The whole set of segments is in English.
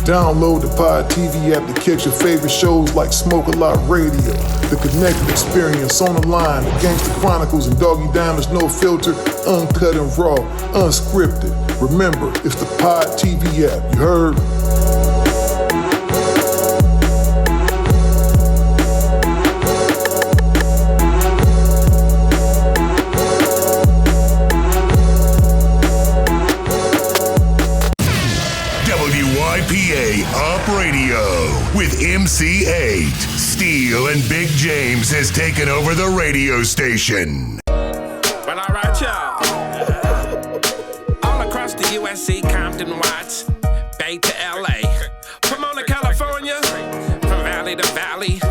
Download the Pod TV app to catch your favorite shows like Smoke A Lot Radio, The Connected Experience, On the Line, The Gangster Chronicles, and Doggy Diamonds No Filter, uncut and raw, unscripted. Remember, it's the Pod TV app, you heard? Up Radio with MC8. Steel and Big James has taken over the radio station. Well, all right, y'all. All across the USC, Compton, Watts, Bay to LA. Pomona, California, from valley to valley,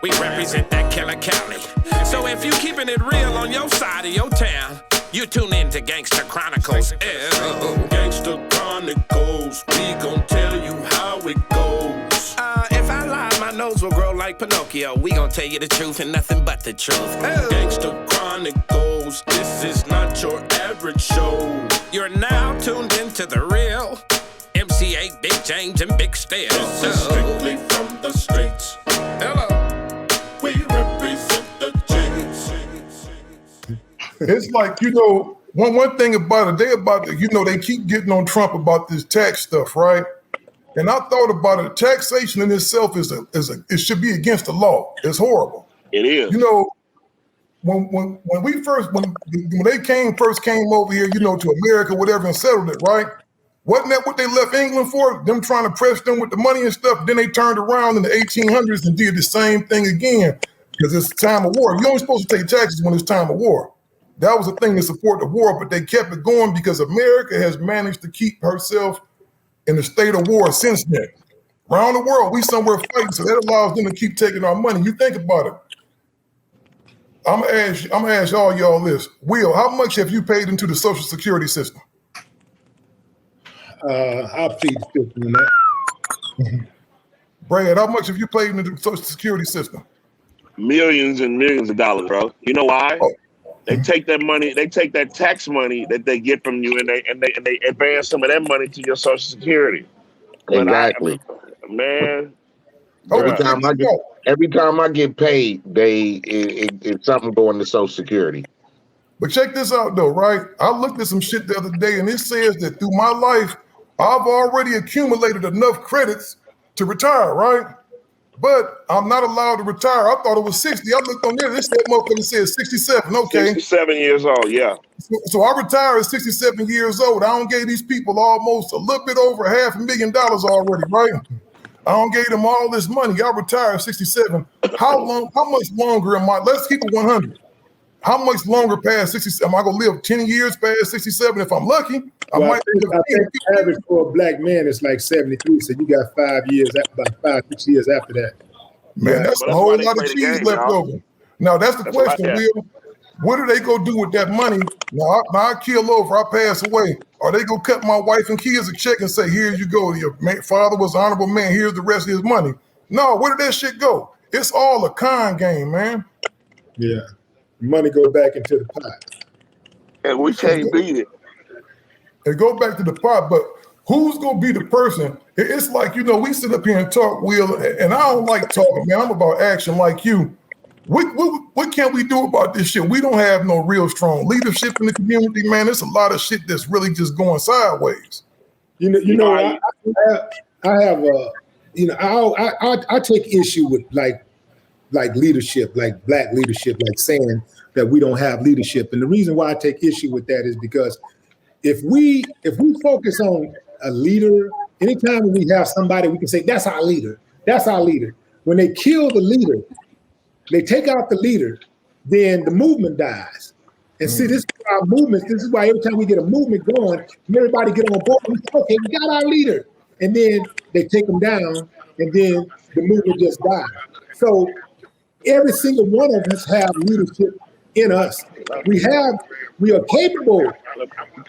we represent that killer Cali. So if you keeping it real on your side of your town, you tune in to Gangster Chronicles. Gangster Chronicles, we gon' tell you how it goes. If I lie, my nose will grow like Pinocchio. We gon' tell you the truth and nothing but the truth. Gangster Chronicles, this is not your average show. You're now tuned into the real MC8, Big James, and Big Steel. This is strictly from the streets. Hello. We represent the James. It's like, one thing about it, they keep getting on Trump about this tax stuff, right? And I thought about it. Taxation in itself it should be against the law. It's horrible. It is. When they first came over here, to America, whatever, and settled it, right? Wasn't that what they left England for? Them trying to press them with the money and stuff. Then they turned around in the 1800s and did the same thing again because it's time of war. You're only supposed to take taxes when it's time of war. That was a thing to support the war, but they kept it going because America has managed to keep herself in a state of war since then. Around the world, we somewhere fighting, so that allows them to keep taking our money. You think about it. I'm gonna ask all y'all this. Will, how much have you paid into the Social Security system? I'll plead the fifth on that. Brad, how much have you paid into the Social Security system? Millions and millions of dollars, bro. You know why? Oh. They take that money, they take that tax money that they get from you, and they advance some of that money to your Social Security. Exactly. Every time I get paid, it's something going to Social Security. But check this out though, right? I looked at some shit the other day, and it says that through my life, I've already accumulated enough credits to retire, right? But I'm not allowed to retire. I thought it was 60. I looked on there. This motherfucker says 67. Okay. 67 years old, yeah. So I retired at 67 years old. I don't gave these people almost a little bit over $500,000 already, right? I don't gave them all this money. I retired at 67. How much longer let's keep it 100. How much longer past 67? Am I going to live 10 years past 67 if I'm lucky? I think the average for a black man is like 73, so you got 5 years, about 5-6 years after that. Man, that's a whole lot of cheese left over. Now, that's the question, Will. What are they going to do with that money? Now, I kill over, I pass away. Are they going to cut my wife and kids a check and say, here you go, your father was an honorable man, here's the rest of his money? No, where did that shit go? It's all a con game, man. Yeah. Money go back into the pot. And we can't beat it. It go back to the pot, but who's going to be the person? It's like, we sit up here and talk, Will, and I don't like talking, man. I'm about action like you. What can we do about this shit? We don't have no real strong leadership in the community, man. There's a lot of shit that's really just going sideways. I take issue with like leadership, like black leadership, like saying that we don't have leadership. And the reason why I take issue with that is because if we focus on a leader, anytime we have somebody, we can say, that's our leader. That's our leader. When they kill the leader, they take out the leader, then the movement dies. And see, this is our movement. This is why every time we get a movement going, everybody get on board, we say, okay, we got our leader. And then they take them down, and then the movement just dies. So every single one of us have leadership in us. We are capable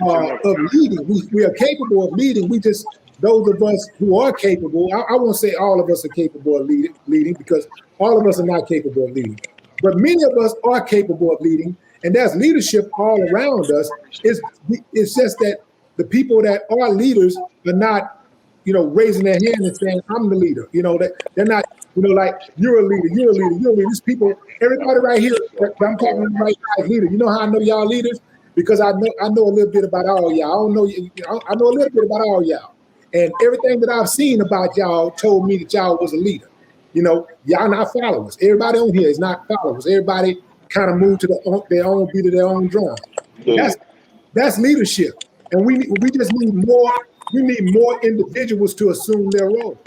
of leading. We are capable of leading. We just, those of us who are capable, I won't say all of us are capable of leading because all of us are not capable of leading. But many of us are capable of leading, and there's leadership all around us. It's just that the people that are leaders are not raising their hand and saying, I'm the leader. They're not, like, you're a leader, you're a leader, you're a leader. These people, everybody right here that I'm talking about right now is leader. You know how I know y'all leaders? Because I know a little bit about all y'all. I know a little bit about all y'all. And everything that I've seen about y'all told me that y'all was a leader. Y'all not followers. Everybody on here is not followers. Everybody kind of moved to their own beat of their own drum. That's leadership. And we just need more. We need more individuals to assume their role.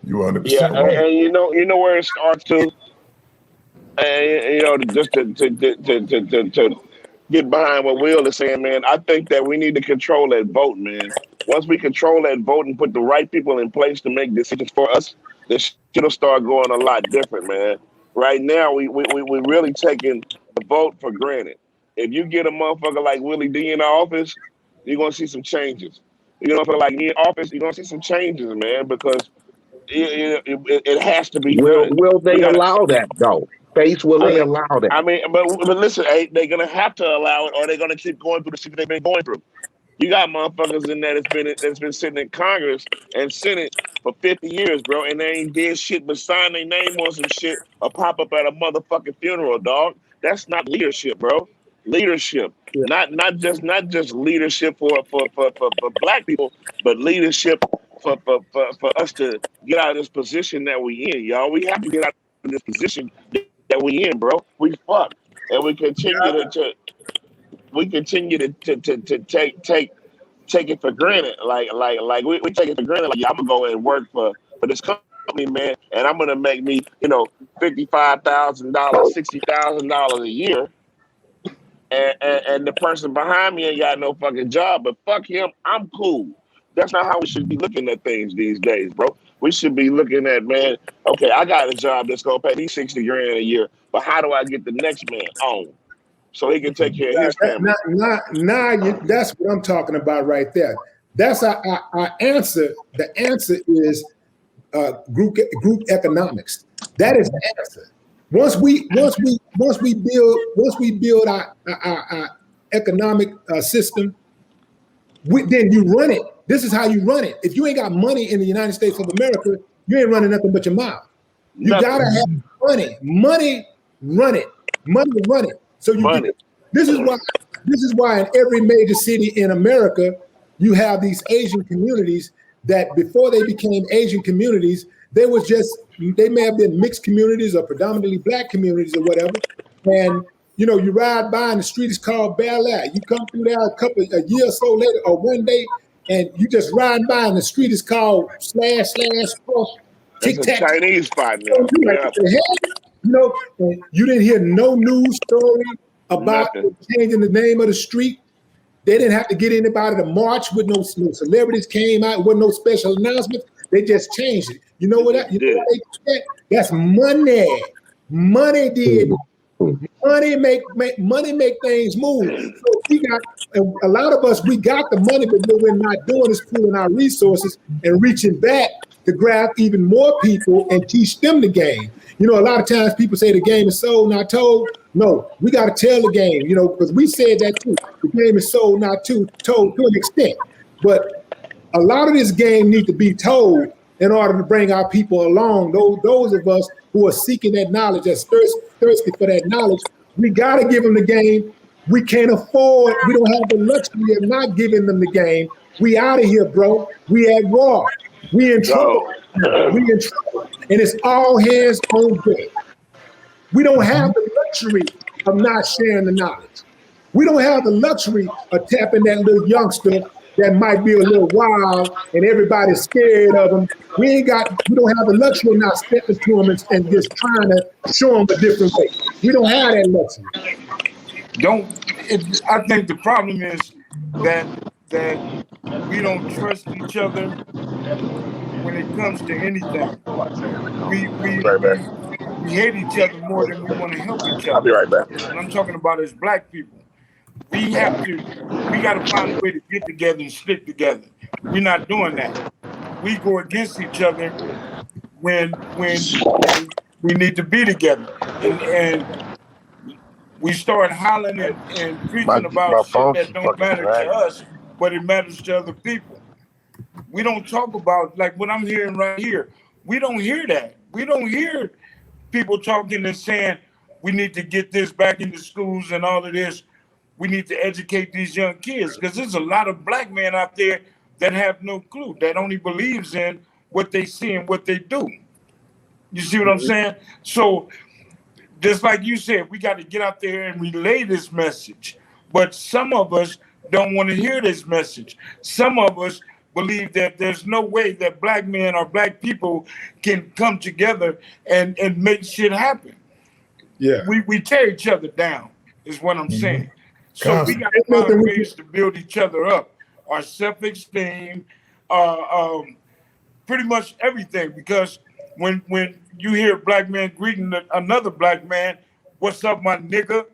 You 100% Yeah, right. and you know where it starts to, and just to get behind what Will is saying, man. I think that we need to control that vote, man. Once we control that vote and put the right people in place to make decisions for us, this shit'll start going a lot different, man. Right now, we really taking the vote for granted. If you get a motherfucker like Willie D in the office, you're gonna see some changes. You know, for like me in office, you're gonna see some changes, man, because it has to be done. Will they allow that though? Will they allow that? I mean, but listen, they're gonna have to allow it, or they're gonna keep going through the shit they've been going through. You got motherfuckers in there that's been sitting in Congress and Senate for 50 years, bro, and they ain't did shit but sign their name on some shit or pop up at a motherfucking funeral, dog. That's not leadership, bro. Leadership, not just leadership for black people, but leadership for us to get out of this position that we in, y'all. We have to get out of this position that we in, bro. We fucked, and we continue to take it for granted. Like we take it for granted. Like, yeah, I'm gonna go and work for this company, man, and I'm gonna make me, $55,000, $60,000 a year. And the person behind me ain't got no fucking job, but fuck him, I'm cool. That's not how we should be looking at things these days, bro. We should be looking at, man, okay, I got a job that's gonna pay me $60,000 a year, but how do I get the next man on so he can take care of his family? That's what I'm talking about right there. That's our answer. The answer is group economics. That is the answer. Once we build our economic system, then you run it. This is how you run it. If you ain't got money in the United States of America, you ain't running nothing but your mouth. You gotta have money. Money, run it. Money, run it. So this is why in every major city in America you have these Asian communities that before they became Asian communities, they may have been mixed communities or predominantly black communities or whatever. And you ride by and the street is called Bel Air. You come through there a year or so later or one day, and you just ride by and the street is called / cross tic tac. Chinese spot now. You didn't hear no news story about changing the name of the street. They didn't have to get anybody to march with no celebrities came out with no special announcements. They just changed it. You know what they did? That's money. Money did. Money make things move. So we got a lot of us. We got the money, but what we're not doing is pooling our resources and reaching back to grab even more people and teach them the game. A lot of times people say the game is sold, not told. No, we got to tell the game. Because we said that too. The game is sold, not told to an extent. But a lot of this game needs to be told in order to bring our people along. Those of us who are seeking that knowledge, that's thirsty for that knowledge, we got to give them the game. We can't afford, we don't have the luxury of not giving them the game. We out of here, bro. We at war. We in trouble. We in trouble. And it's all hands on deck. We don't have the luxury of not sharing the knowledge. We don't have the luxury of tapping that little youngster that might be a little wild and everybody's scared of them. We don't have the luxury of not stepping to them and just trying to show them a different way. We don't have that luxury. I think the problem is that we don't trust each other when it comes to anything. We hate each other more than we want to help each other. I'll be right back. And I'm talking about as black people. We got to find a way to get together and stick together. We're not doing that. We go against each other when we need to be together. And we start hollering and preaching about shit that don't matter to us, but it matters to other people. We don't talk about like what I'm hearing right here. We don't hear that. We don't hear people talking and saying we need to get this back into schools and all of this. We need to educate these young kids because there's a lot of black men out there that have no clue, that only believes in what they see and what they do. You see what I'm saying? So just like you said, we got to get out there and relay this message. But some of us don't want to hear this message. Some of us believe that there's no way that black men or black people can come together and make shit happen. Yeah. We tear each other down, is what I'm saying. So we got to find ways to build each other up. Our self-esteem, pretty much everything. Because when you hear a black man greeting another black man, what's up, my nigga?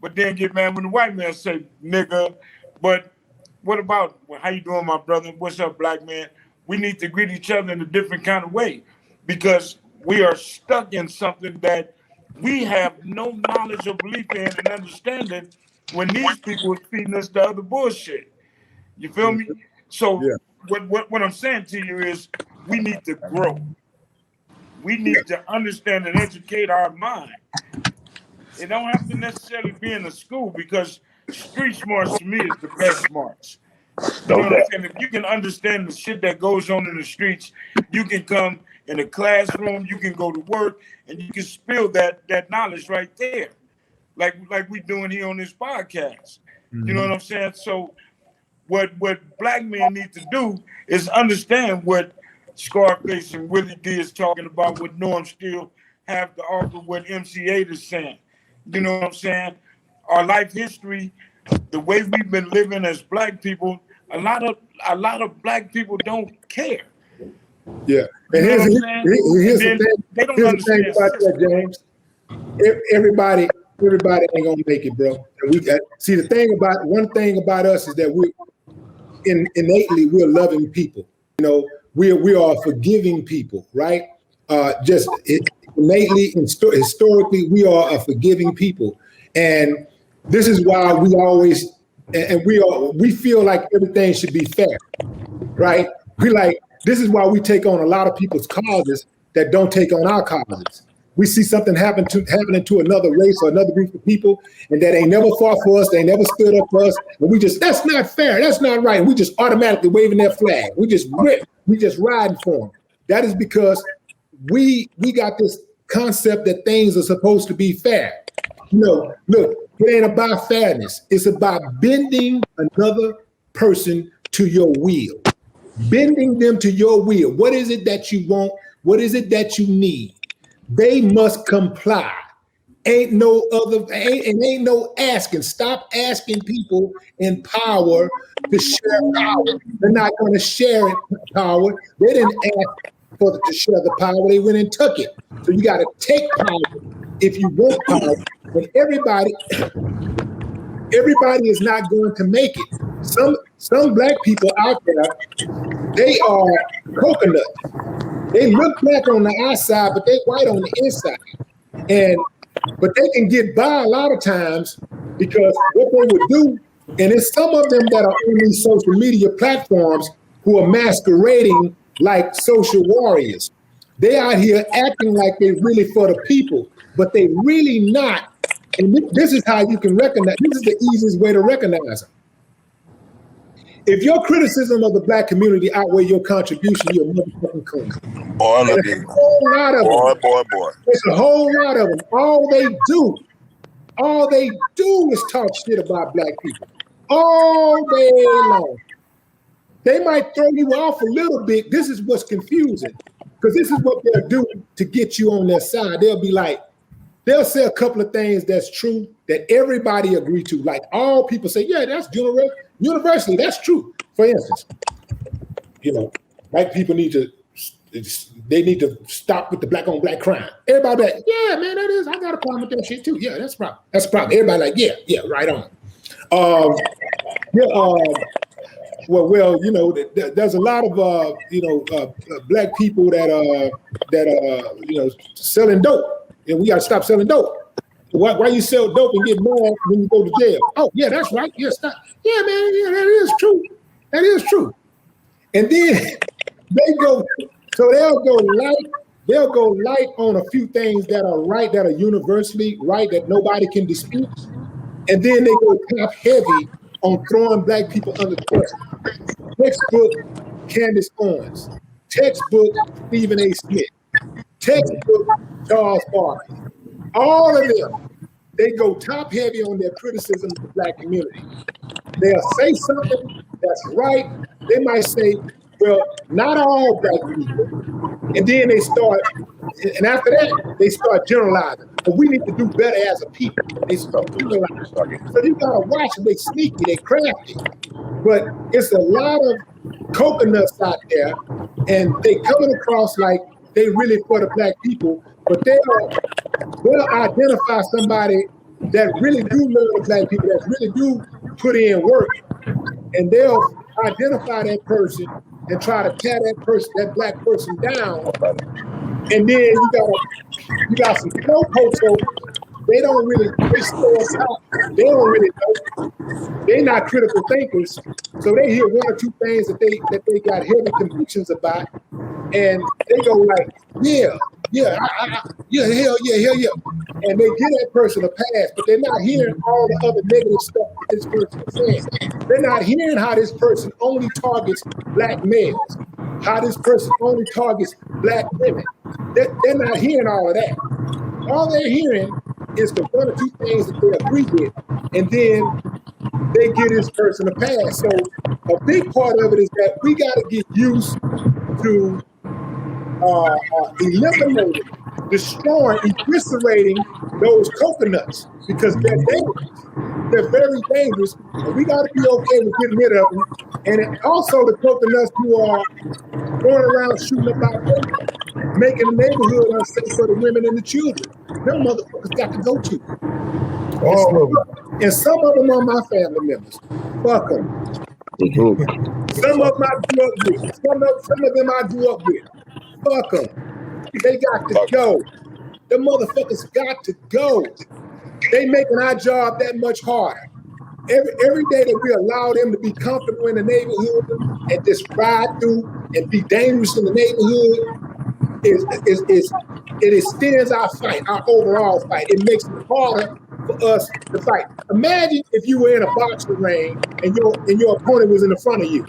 But then get mad when the white man say nigga. But what about, how you doing, my brother? What's up, black man? We need to greet each other in a different kind of way because we are stuck in something that we have no knowledge or belief in and understanding when these people are feeding us the other bullshit. You feel me? So what I'm saying to you is we need to grow. We need to understand and educate our mind. It don't have to necessarily be in a school because street smarts to me is the best smarts. You know what I'm saying? If you can understand the shit that goes on in the streets, you can come in a classroom, you can go to work, and you can spill that knowledge right there. Like we doing here on this podcast. You know what I'm saying? So what black men need to do is understand what Scarface and Willie D is talking about, what Norm still have to offer, what MC8 is saying. You know what I'm saying? Our life history, the way we've been living as black people, a lot of black people don't care. Yeah. And here's the thing. They don't Here's the thing understand about that, James. Everybody ain't gonna make it, bro. And we got see one thing about us is that we innately we're loving people. You know, we are forgiving people, right? Just innately and historically, we are a forgiving people, and this is why we always we feel like everything should be fair, right? This is why we take on a lot of people's causes that don't take on our causes. We see something happening to another race or another group of people, and that ain't never fought for us, they never stood up for us, and that's not fair, that's not right. And we just automatically waving their flag. We just riding for them. That is because we got this concept that things are supposed to be fair. You know, look, it ain't about fairness. It's about bending another person to your will. Bending them to your will. What is it that you want? What is it that you need? They must comply. Ain't no asking. Stop asking people in power to share power. They're not going to share power. They didn't ask to share the power. They went and took it. So you got to take power if you want power. And everybody is not going to make it. Some black people out there, they are coconuts. They look black on the outside, but they white on the inside. But they can get by a lot of times because what they would do, and it's some of them that are on these social media platforms who are masquerading like social warriors. They out here acting like they're really for the people, but they really not. And this is how you can recognize, this is the easiest way to recognize them. If your criticism of the black community outweigh your contribution, you're a motherfucking coon. All of it. A whole lot of them. Boy. It's a whole lot of them. All they do is talk shit about black people all day long. They might throw you off a little bit. This is what's confusing, because this is what they'll do to get you on their side. They'll say a couple of things that's true that everybody agree to. Like all people say, yeah, that's universally, that's true. For instance, black people need to stop with the black on black crime. Everybody like, yeah, man, that is, I got a problem with that shit too. Yeah, that's a problem. That's a problem. Everybody like, yeah, right on. There's a lot of black people that selling dope. And we got to stop selling dope. Why you sell dope and get mad when you go to jail? Oh, yeah, that's right. Yeah, stop. Yeah, man, yeah, that is true. That is true. And then they'll go light on a few things that are right, that are universally right, that nobody can dispute. And then they go top heavy on throwing black people under the bus. Textbook, Candace Owens. Textbook, Stephen A. Smith. Textbook, Charles Barkley. All of them, they go top heavy on their criticism of the black community. They'll say something that's right. They might say, well, not all black people. And then they start, and after that, they start generalizing. But we need to do better as a people. They start generalizing. So you gotta watch them. They sneaky, they crafty. But it's a lot of coconuts out there, and they coming across like they really for the black people, but they'll identify somebody that really do love the black people, that really do put in work, and they'll identify that person and try to tear that black person down. And then you got some slowpokes. So they don't really know. They're not critical thinkers. So they hear one or two things that they got heavy convictions about, and they go like, hell yeah. And they give that person a pass, but they're not hearing all the other negative stuff that this person is saying. They're not hearing how this person only targets black males, how this person only targets black women. They're not hearing all of that. All they're hearing is the one or two things that they agree with, and then they give this person a pass. So a big part of it is that we got to get used to eliminating, destroying, eviscerating those coconuts, because they're dangerous. They're very dangerous, and we got to be okay with getting rid of them. And also the coconuts who are going around shooting up our neighborhood, making the neighborhood unsafe for the women and the children. Them motherfuckers got to go too. All of them. And some of them are my family members. Fuck them. Some of them I grew up with. Some of them I grew up with. Fuck them. They got to go. The motherfuckers got to go. They making our job that much harder. Every day that we allow them to be comfortable in the neighborhood and just ride through and be dangerous in the neighborhood, it extends our fight, our overall fight. It makes it harder for us to fight. Imagine if you were in a boxing ring and your opponent was in the front of you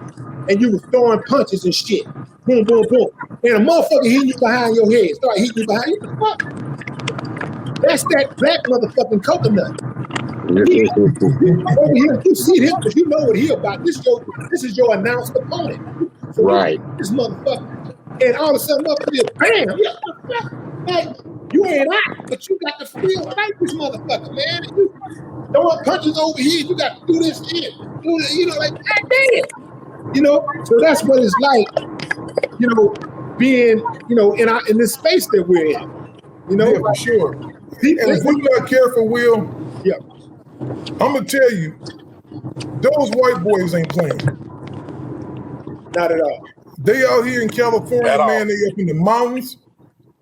and you were throwing punches and shit. Boom, boom, boom. And a motherfucker hitting you behind your head. Start hitting you behind you. What the fuck? That's that black motherfucking coconut. Over here, you see him because you know what he about. This is your announced opponent. So right. This motherfucker. And all of a sudden, motherfucker, bam! Like, you ain't out, but you got to feel like this motherfucker, man. And you throwing punches over here, you got to do this here. Like, God dang it. So that's what it's like, being, in this space that we're in. Yeah, for sure. And if we're not careful, Will, yeah, I'm gonna tell you, those white boys ain't playing. Not at all. They out here in California, man. They up in the mountains.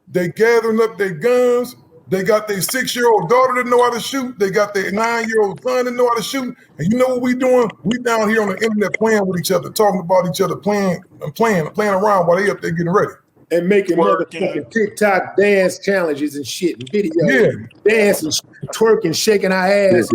They gathering up their guns. They got their 6-year-old daughter that know how to shoot. They got their 9-year-old son that know how to shoot. And you know what we doing? We down here on the internet playing with each other, talking about each other, playing around while they up there getting ready. And making motherfucking TikTok dance challenges and shit and videos. Dancing, twerking, shaking our ass.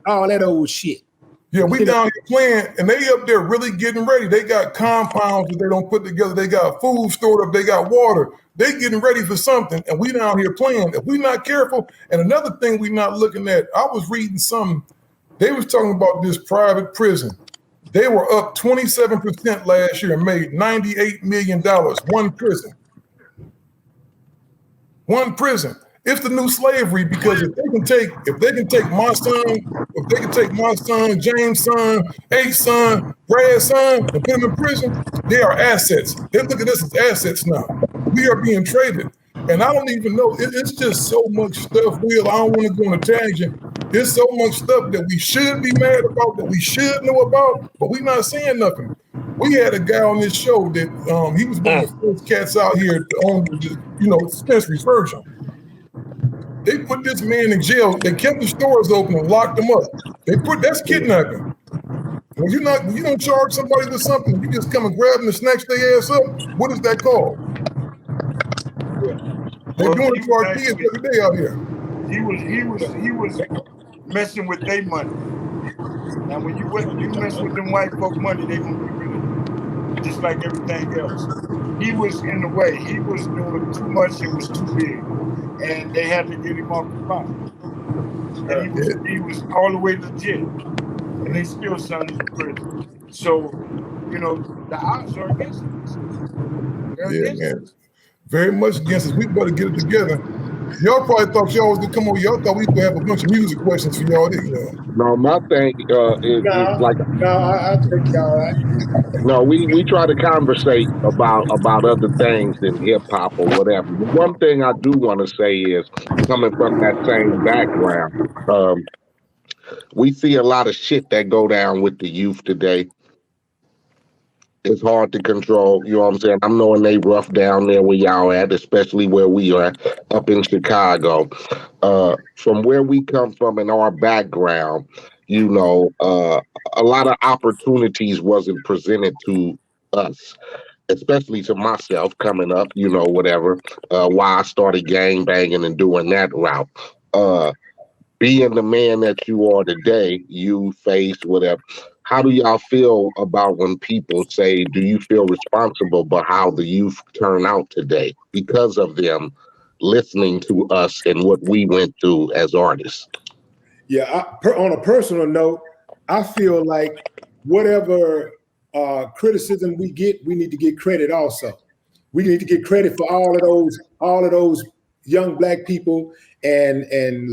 all that old shit. Yeah, we down here playing, and they up there really getting ready. They got compounds that they don't put together. They got food stored up. They got water. They getting ready for something, and we down here playing. If we not careful, and another thing we not looking at, I was reading something. They was talking about this private prison. They were up 27% last year and made $98 million. One prison. It's the new slavery, because if they can take my son, James' son, A's son, Brad's son, and put them in prison, they are assets. They look at us as assets now. We are being traded. And I don't even know, it's just so much stuff, Will. I don't want to go on a tangent. There's so much stuff that we should be mad about, that we should know about, but we're not saying nothing. We had a guy on this show that he was one of the first cats out here to own dispensaries version. They put this man in jail. They kept the stores open and locked him up. That's kidnapping. When you don't charge somebody with something, you just come and grab them and snatch their ass up. What is that called? They're doing it to our kids every day out here. He was messing with their money. Now when you mess with them white folk money, they gonna be really just like everything else. He was in the way. He was doing too much. It was too big, and they had to get him off the block. And he was all the way legit, and they still sent him to prison. So, the odds are against us. Man. Very much against us. We better get it together. Y'all probably thought y'all was gonna come over. Y'all thought we was gonna have a bunch of music questions for y'all. No, my thing is like. No, I think y'all right. No, we try to conversate about other things than hip hop or whatever. But one thing I do want to say is, coming from that same background, we see a lot of shit that go down with the youth today. It's hard to control, you know what I'm saying? I'm knowing they rough down there where y'all at, especially where we are up in Chicago. From where we come from in our background, a lot of opportunities wasn't presented to us, especially to myself coming up, whatever, why I started gang banging and doing that route. Being the man that you are today, you faced whatever. How do y'all feel about when people say, do you feel responsible for how the youth turn out today because of them listening to us and what we went through as artists? Yeah, on a personal note, I feel like whatever criticism we get, we need to get credit also. We need to get credit for all of those young black people and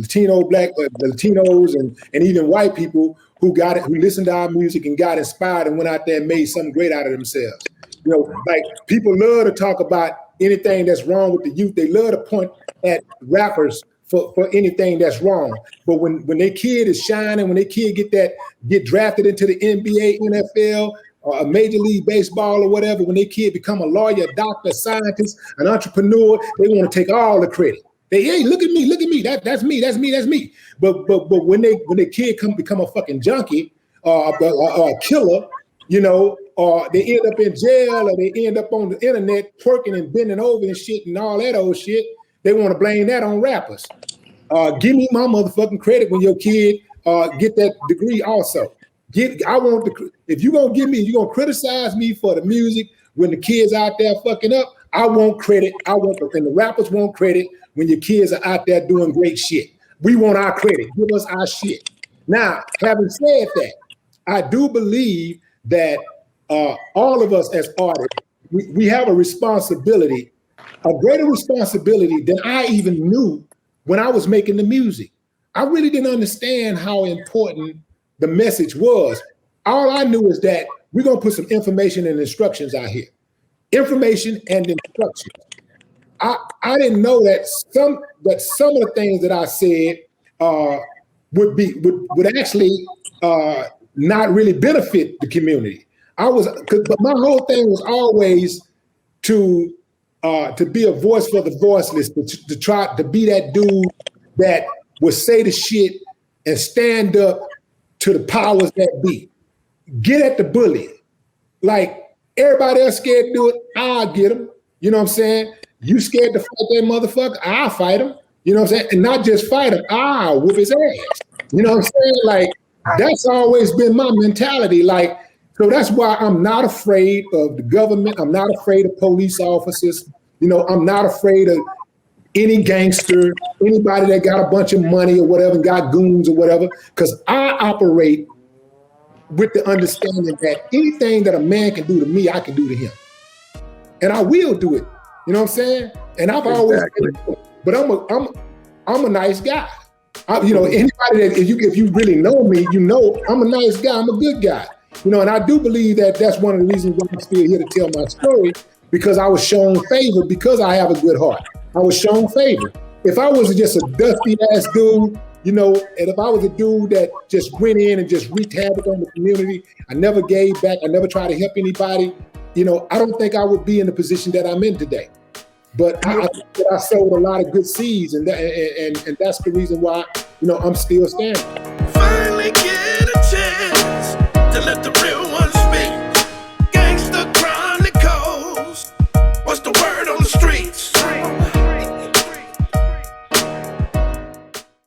Latinos and even white people who got it, who listened to our music and got inspired and went out there and made something great out of themselves. Like people love to talk about anything that's wrong with the youth. They love to point at rappers for anything that's wrong. But when their kid is shining, when their kid get drafted into the NBA, NFL, or a Major League Baseball or whatever, when their kid become a lawyer, a doctor, a scientist, an entrepreneur, they want to take all the credit. Hey, look at me. That's me. But when the kid become a fucking junkie or a killer, or they end up in jail or they end up on the internet twerking and bending over and shit and all that old shit, they want to blame that on rappers. Give me my motherfucking credit when your kid get that degree also. If you're gonna give me, you're gonna criticize me for the music when the kids out there fucking up, I want credit. And the rappers want credit when your kids are out there doing great shit. We want our credit. Give us our shit. Now, having said that, I do believe that all of us as artists, we have a responsibility, a greater responsibility than I even knew when I was making the music. I really didn't understand how important the message was. All I knew is that we're gonna put some information and instructions out here. Information and instructions. I didn't know that some of the things that I said would actually not really benefit the community. But my whole thing was always to be a voice for the voiceless, to try to be that dude that would say the shit and stand up to the powers that be. Get at the bully. Like everybody else scared to do it, I'll get them. You know what I'm saying? You scared to fight that motherfucker, I'll fight him. You know what I'm saying? And not just fight him, I'll whoop his ass. You know what I'm saying? Like, that's always been my mentality. Like, so that's why I'm not afraid of the government. I'm not afraid of police officers. I'm not afraid of any gangster, anybody that got a bunch of money or whatever, and got goons or whatever, because I operate with the understanding that anything that a man can do to me, I can do to him. And I will do it. You know what I'm saying? And I've always been, but I'm a nice guy. Anybody that if you really know me, I'm a nice guy. I'm a good guy. And I do believe that that's one of the reasons why I'm still here to tell my story, because I was shown favor because I have a good heart. I was shown favor. If I was just a dusty ass dude, and if I was a dude that just went in and just wreaked havoc on the community, I never gave back, I never tried to help anybody, I don't think I would be in the position that I'm in today. But I sowed a lot of good seeds, and that's the reason why, I'm still standing. Finally get a chance to let the